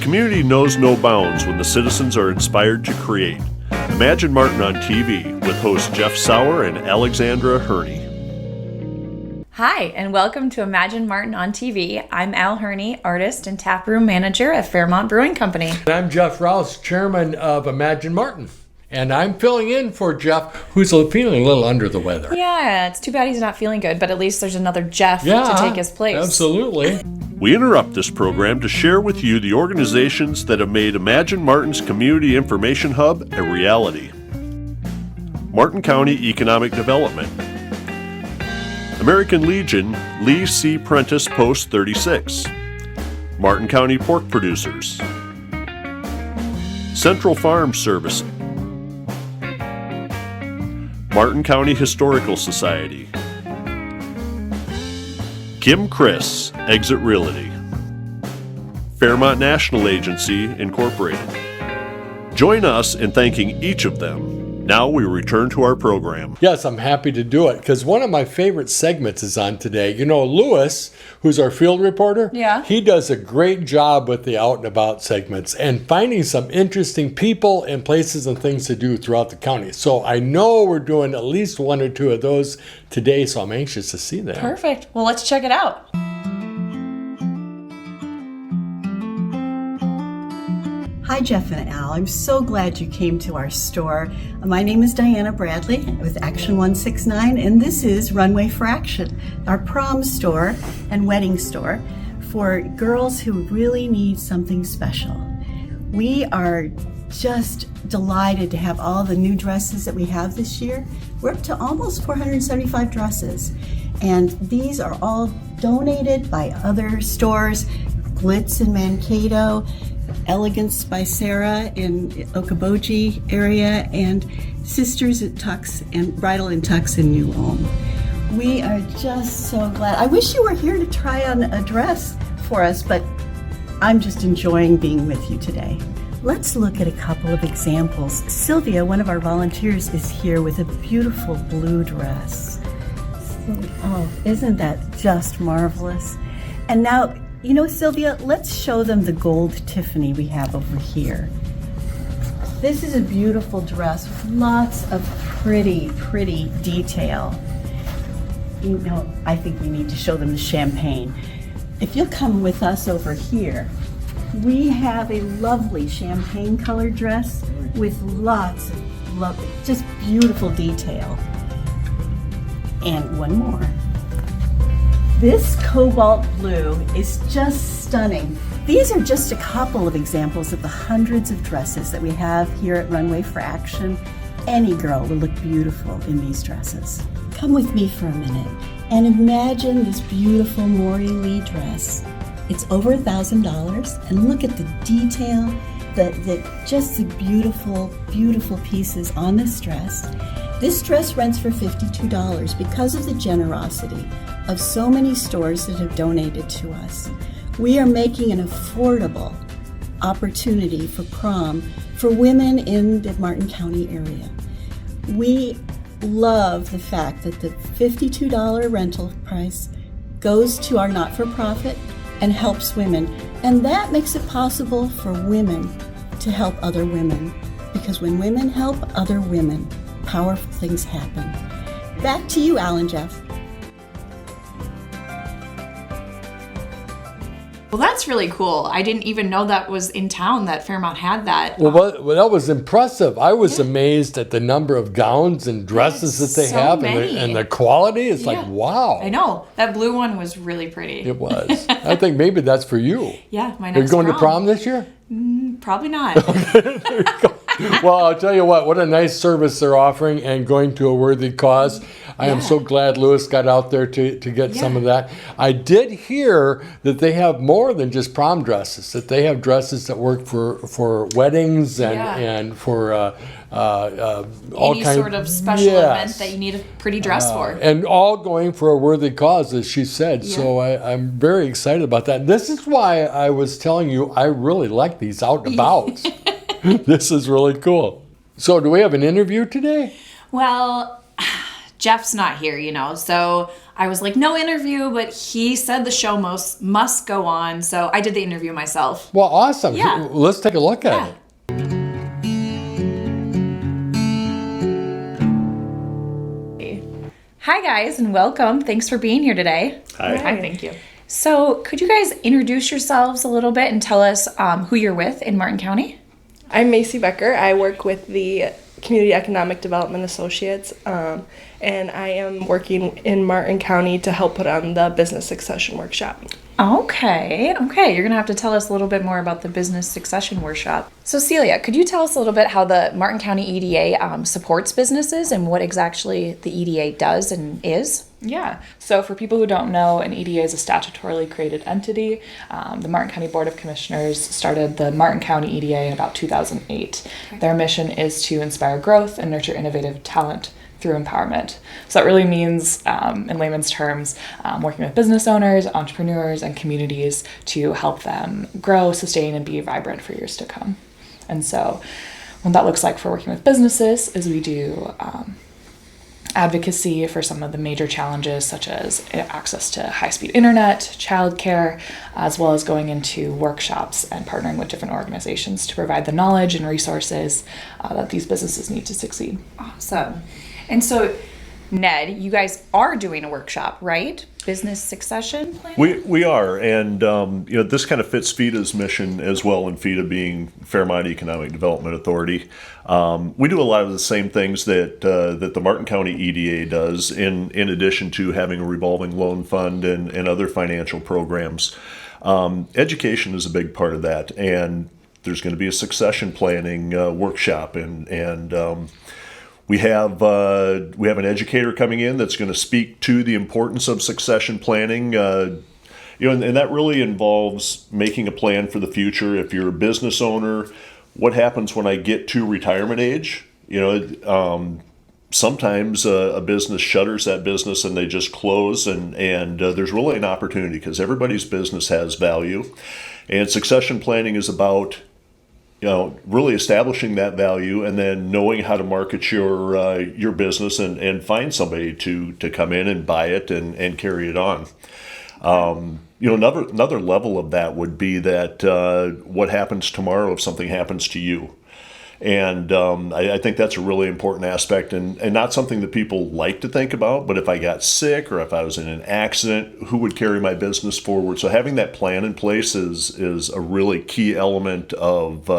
community knows no bounds when the citizens are inspired to create. Imagine Martin on TV with hosts Jeff Sauer and Alexandra Herney. Hi, and welcome to Imagine Martin on TV. I'm Al Herney, artist and taproom manager at Fairmont Brewing Company. And I'm Jeff Rouse, chairman of Imagine Martin. And I'm filling in for Jeff, who's feeling a little under the weather. Yeah, it's too bad he's not feeling good, but at least there's another Jeff to take his place. Absolutely. We interrupt this program to share with you the organizations that have made Imagine Martin's Community Information Hub a reality. Martin County Economic Development. American Legion, Lee C. Prentice Post 36. Martin County Pork Producers. Central Farm Service. Martin County Historical Society. Kim Chris, Exit Realty. Fairmont National Agency, Incorporated. Join us in thanking each of them. Now we return to our program. Yes, I'm happy to do it because one of my favorite segments is on today. You know, Lewis, who's our field reporter, he does a great job with the out and about segments and finding some interesting people and places and things to do throughout the county. So I know we're doing at least one or two of those today, so I'm anxious to see them. Perfect. Well, let's check it out. Hi, Jeff and Al. I'm so glad you came to our store. My name is Diana Bradley with Action 169, and this is Runway for Action, our prom store and wedding store for girls who really need something special. We are just delighted to have all the new dresses that we have this year. We're up to almost 475 dresses, and these are all donated by other stores, Glitz in Mankato, Elegance by Sarah in Okoboji area, and Sisters at Tux and Bridal and Tux in New Ulm. We are just so glad. I wish you were here to try on a dress for us, but I'm just enjoying being with you today. Let's look at a couple of examples. Sylvia, one of our volunteers, is here with a beautiful blue dress. Oh, isn't that just marvelous? And now, you know, Sylvia, let's show them the gold Tiffany we have over here. This is a beautiful dress with lots of pretty, pretty detail. You know, I think we need to show them the champagne. If you'll come with us over here, we have a lovely champagne colored dress with lots of lovely, just beautiful detail. And one more. This cobalt blue is just stunning. These are just a couple of examples of the hundreds of dresses that we have here at Runway for Action. Any girl will look beautiful in these dresses. Come with me for a minute and imagine this beautiful Maureen Lee dress. It's over $1,000, and look at the detail, just the beautiful, beautiful pieces on this dress. This dress rents for $52 because of the generosity of so many stores that have donated to us. We are making an affordable opportunity for prom for women in the Martin County area. We love the fact that the $52 rental price goes to our not-for-profit and helps women. And that makes it possible for women to help other women. Because when women help other women, powerful things happen. Back to you, Al and Jeff. Well, that's really cool. I didn't even know that was in town, that Fairmont had that. Well, that was impressive. I was amazed at the number of gowns and dresses that they have and the quality. It's like, wow. I know. That blue one was really pretty. It was. I think maybe that's for you. Yeah, my next Are you going prom. to prom this year? Probably not. Okay, there you go. Well, I'll tell you what a nice service they're offering and going to a worthy cause. I am so glad Lewis got out there to get some of that. I did hear that they have more than just prom dresses, that they have dresses that work for weddings and for all any sort of special event that you need a pretty dress for. And all going for a worthy cause, as she said. Yeah. So I'm very excited about that. This is why I was telling you I really like these out and abouts. This is really cool. So do we have an interview today? Well, Jeff's not here, so I was like, no interview, but he said the show must go on, so I did the interview myself. Well, awesome. Yeah. Let's take a look at it. Hi guys, and welcome. Thanks for being here today. Hi. Hi, thank you. So could you guys introduce yourselves a little bit and tell us who you're with in Martin County? I'm Macey Becker. I work with the Community Economic Development Associates, and I am working in Martin County to help put on the Business Succession Workshop. Okay. You're going to have to tell us a little bit more about the Business Succession Workshop. So Celia, could you tell us a little bit how the Martin County EDA supports businesses and what exactly the EDA does and is? Yeah. So for people who don't know, an EDA is a statutorily created entity. The Martin County Board of Commissioners started the Martin County EDA in about 2008. Okay. Their mission is to inspire growth and nurture innovative talent through empowerment. So that really means, in layman's terms, working with business owners, entrepreneurs, and communities to help them grow, sustain, and be vibrant for years to come. And so what that looks like for working with businesses is we do advocacy for some of the major challenges such as access to high-speed internet, childcare, as well as going into workshops and partnering with different organizations to provide the knowledge and resources that these businesses need to succeed. Awesome. And so, Ned, you guys are doing a workshop, right? Business succession planning? We are, and this kind of fits FEDA's mission as well, and FEDA being Fairmont Economic Development Authority. We do a lot of the same things that the Martin County EDA does, in addition to having a revolving loan fund and other financial programs. Education is a big part of that, and there's going to be a succession planning workshop, and we have an educator coming in that's going to speak to the importance of succession planning. And that really involves making a plan for the future. If you're a business owner, what happens when I get to retirement age? Sometimes a business shutters that business and they just close, and there's really an opportunity because everybody's business has value, and succession planning is about really establishing that value and then knowing how to market your business and find somebody to come in and buy it and carry it on. Another level of that would be that what happens tomorrow if something happens to you. And I think that's a really important aspect and not something that people like to think about. But if I got sick or if I was in an accident, who would carry my business forward? So having that plan in place is a really key element of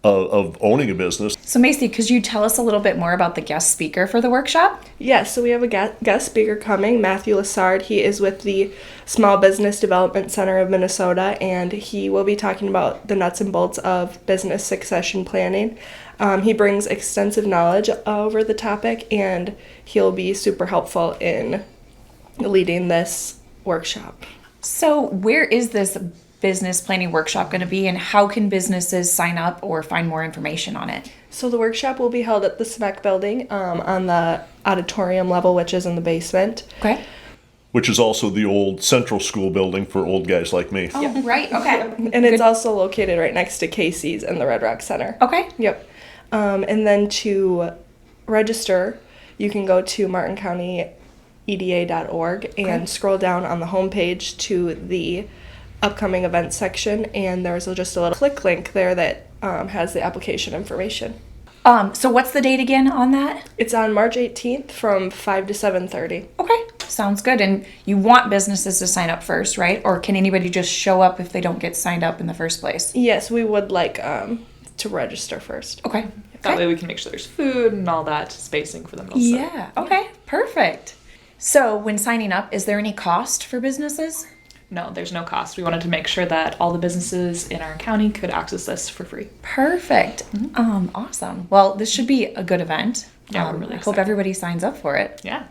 owning a business. So Macey, could you tell us a little bit more about the guest speaker for the workshop? Yes, so we have a guest speaker coming, Matthew Lassard. He is with the Small Business Development Center of Minnesota, and he will be talking about the nuts and bolts of business succession planning. He brings extensive knowledge over the topic, and he'll be super helpful in leading this workshop. So where is this business planning workshop going to be, and how can businesses sign up or find more information on it? So the workshop will be held at the SMEC building on the auditorium level, which is in the basement. Okay. Which is also the old central school building for old guys like me. Oh, yeah. Right. Okay. And it's also located right next to Casey's and the Red Rock Center. Okay. Yep. And then to register, you can go to martincountyeda.org and scroll down on the homepage to the upcoming events section, and there's just a little click link there that has the application information. So what's the date again on that? It's on March 18th from 5 to 7:30. Okay, sounds good. And you want businesses to sign up first, right? Or can anybody just show up if they don't get signed up in the first place? Yes, we would like to register first. Okay. That way we can make sure there's food and all that spacing for them also. Yeah, okay, perfect. So when signing up, is there any cost for businesses? No, there's no cost. We wanted to make sure that all the businesses in our county could access this for free. Perfect. Awesome. Well, this should be a good event. Yeah, we're really I excited. hope everybody signs up for it. Yeah.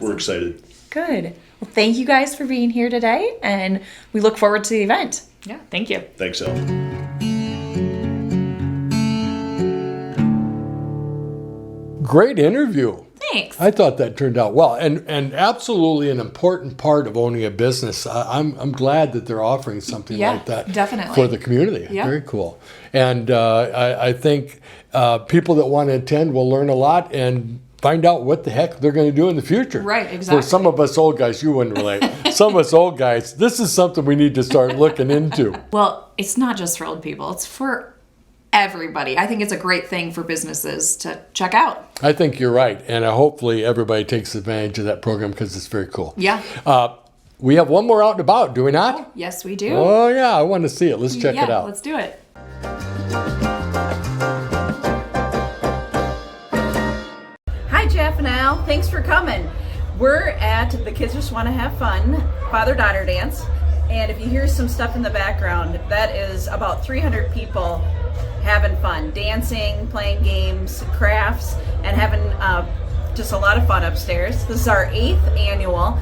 We're excited. Good. Well, thank you guys for being here today, and we look forward to the event. Yeah, thank you. Thanks, Al. Great interview. Thanks. I thought that turned out well, and absolutely an important part of owning a business. I'm glad that they're offering something Yeah, like that definitely. for the community. Yeah. Very cool. And I think people that want to attend will learn a lot, and find out what the heck they're going to do in the future. Right, exactly. For some of us old guys, you wouldn't relate. Some of us old guys, this is something we need to start looking into. Well, it's not just for old people. It's for everybody. I think it's a great thing for businesses to check out. I think you're right. And hopefully everybody takes advantage of that program because it's very cool. Yeah. We have one more out and about, do we not? Yes, we do. Oh, yeah. I want to see it. Let's check it out. Let's do it. Hi, Jeff and Al. Thanks for coming. We're at the Kids Just Want to Have Fun father-daughter dance. And if you hear some stuff in the background, that is about 300 people having fun, dancing, playing games, crafts, and having just a lot of fun upstairs. This is our 8th annual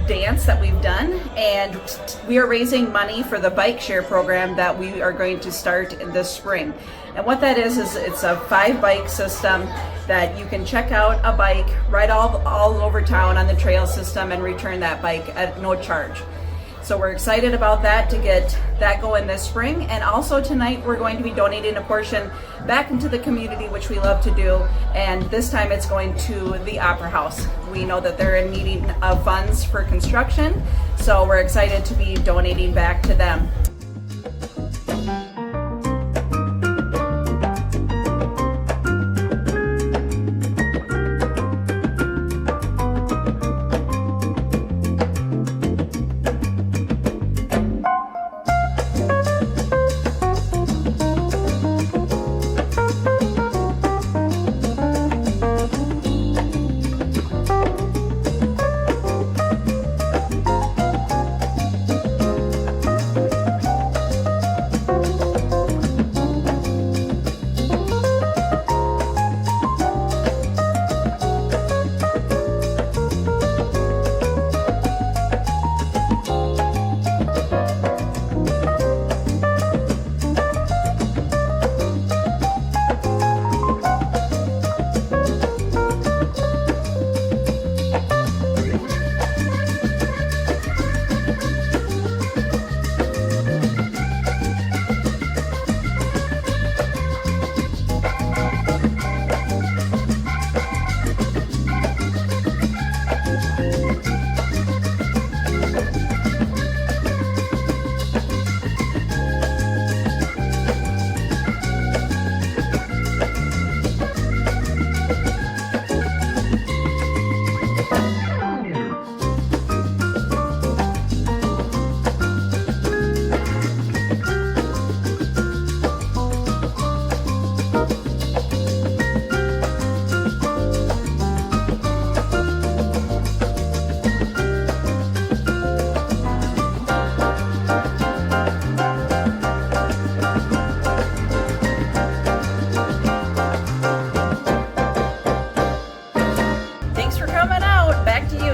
dance that we've done, and we are raising money for the bike share program that we are going to start this spring. And what that is it's a 5-bike system that you can check out a bike, ride all over town on the trail system, and return that bike at no charge. So we're excited about that, to get that going this spring. And also tonight we're going to be donating a portion back into the community, which we love to do. And this time it's going to the Opera House. We know that they're in need of funds for construction, so we're excited to be donating back to them.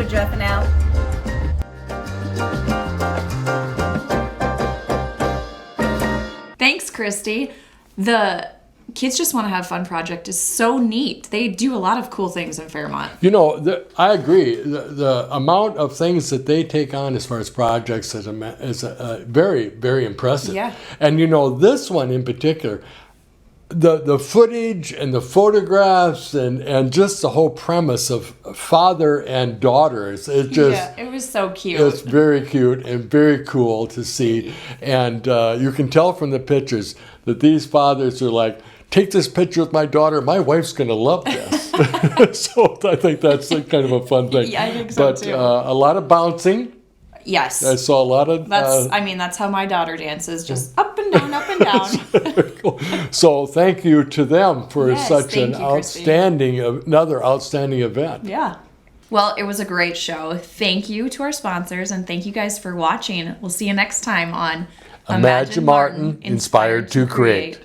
Jeff and Al. Thanks, Christy. The Kids Just Want to Have Fun project is so neat. They do a lot of cool things in Fairmont. You know, I agree. The amount of things that they take on as far as projects is very, very impressive. Yeah. And you know, this one in particular, the footage and the photographs and just the whole premise of father and daughters, it was so cute. It's very cute and very cool to see. And you can tell from the pictures that these fathers are like, take this picture with my daughter. My wife's going to love this. So I think that's kind of a fun thing. Yeah, I think so too. But a lot of bouncing. Yes. I saw a lot of... that's how my daughter dances, just up and down, up and down. Cool. So thank you to them for such another outstanding event. Yeah. Well, it was a great show. Thank you to our sponsors, and thank you guys for watching. We'll see you next time on Imagine Martin, Inspired to Create.